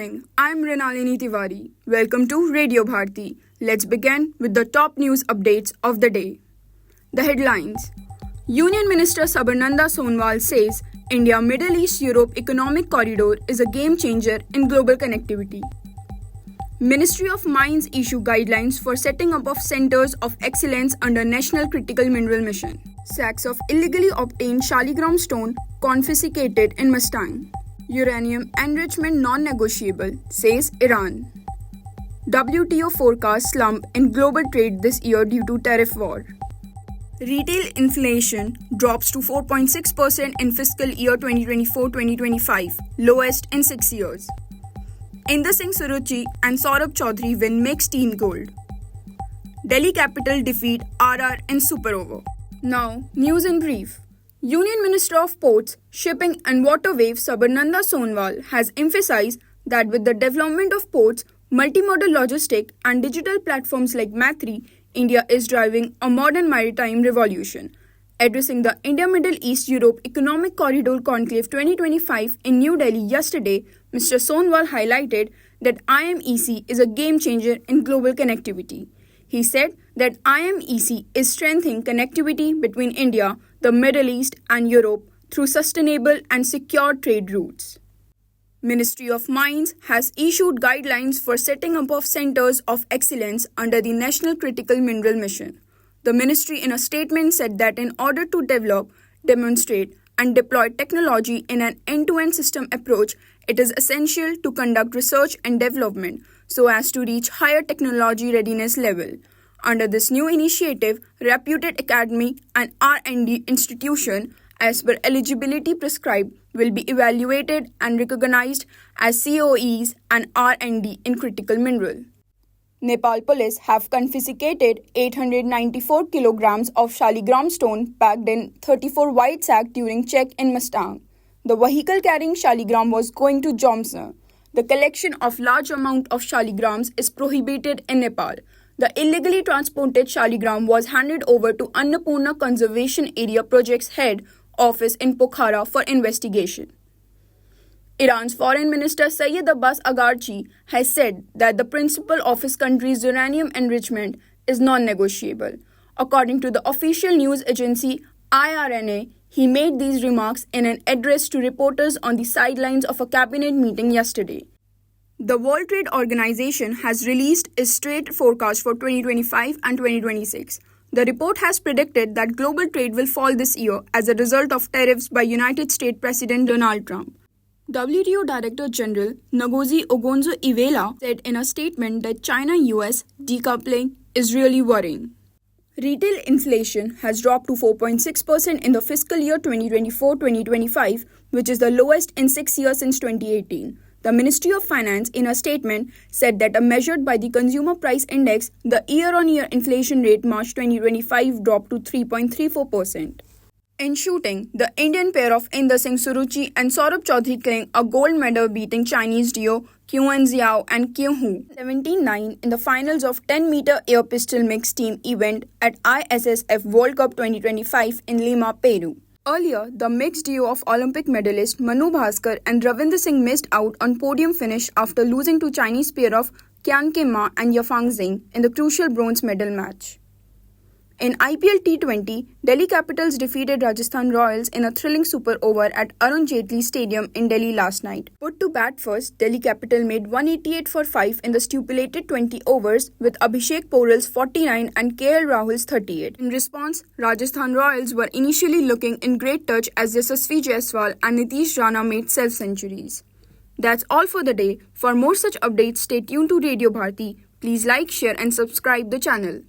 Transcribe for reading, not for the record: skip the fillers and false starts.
morning. I'm Renalini Tiwari. Welcome to Radio Bharti. Let's begin with the top news updates of the day. The headlines. Union Minister Sarbananda Sonowal says India Middle East Europe Economic Corridor is a game changer in global connectivity. Ministry of Mines issue guidelines for setting up of centers of excellence under National Critical Mineral Mission. Sacks of illegally obtained Shaligram stone confiscated in Mustang. Uranium enrichment non-negotiable, says Iran. WTO forecasts slump in global trade this year due to tariff war. Retail inflation drops to 4.6% in fiscal year 2024-2025, lowest in 6 years. Inder Singh Suruchi and Saurabh Chaudhary win mixed team gold. Delhi Capital defeat RR in Super Over. Now, news in brief. Union Minister of Ports, Shipping and Waterways Sarbananda Sonowal has emphasized that with the development of ports, multimodal logistic and digital platforms like Maitri, India is driving a modern maritime revolution. Addressing the India-Middle East-Europe Economic Corridor Conclave 2025 in New Delhi yesterday, Mr. Sonowal highlighted that IMEC is a game-changer in global connectivity. He said that IMEC is strengthening connectivity between India, the Middle East and Europe through sustainable and secure trade routes. Ministry of Mines has issued guidelines for setting up of centers of excellence under the National Critical Mineral Mission. The ministry in a statement said that in order to develop, demonstrate and deploy technology in an end-to-end system approach, it is essential to conduct research and development so as to reach higher technology readiness level. Under this new initiative, reputed academy and R&D institution, as per eligibility prescribed, will be evaluated and recognized as COEs and R&D in critical mineral. Nepal police have confiscated 894 kilograms of Shaligram stone packed in 34 white sacks during check in Mustang. The vehicle carrying Shaligram was going to Jomsna. The collection of large amount of Shaligrams is prohibited in Nepal. The illegally transported Shaligram was handed over to Annapurna Conservation Area Project's head office in Pokhara for investigation. Iran's Foreign Minister Syed Abbas Araghchi has said that the principle of his country's uranium enrichment is non-negotiable. According to the official news agency IRNA, he made these remarks in an address to reporters on the sidelines of a cabinet meeting yesterday. The World Trade Organization has released its trade forecast for 2025 and 2026. The report has predicted that global trade will fall this year as a result of tariffs by United States President Donald Trump. WTO Director General Ngozi Okonjo-Iweala said in a statement that China-US decoupling is really worrying. Retail inflation has dropped to 4.6% in the fiscal year 2024-2025, which is the lowest in 6 years since 2018. The Ministry of Finance, in a statement, said that measured by the Consumer Price Index, the year-on-year inflation rate March 2025 dropped to 3.34%. In shooting, the Indian pair of Inder Singh Suruchi and Saurabh Chaudhary claimed a gold medal beating Chinese duo Qian Zhao and Qian Hu 17-9 in the finals of 10-meter air pistol mixed team event at ISSF World Cup 2025 in Lima, Peru. Earlier, the mixed duo of Olympic medalist Manu Bhaskar and Ravinder Singh missed out on podium finish after losing to Chinese pair of Qian Ke Ma and Yafang Zheng in the crucial bronze medal match. In IPL T20, Delhi Capitals defeated Rajasthan Royals in a thrilling super over at Arun Jaitley Stadium in Delhi last night. Put to bat first, Delhi Capital made 188 for 5 in the stipulated 20 overs with Abhishek Poral's 49 and KL Rahul's 38. In response, Rajasthan Royals were initially looking in great touch as Yashasvi Jaiswal and Nitish Rana made self-centuries. That's all for the day. For more such updates, stay tuned to Radio Bharti. Please like, share and subscribe the channel.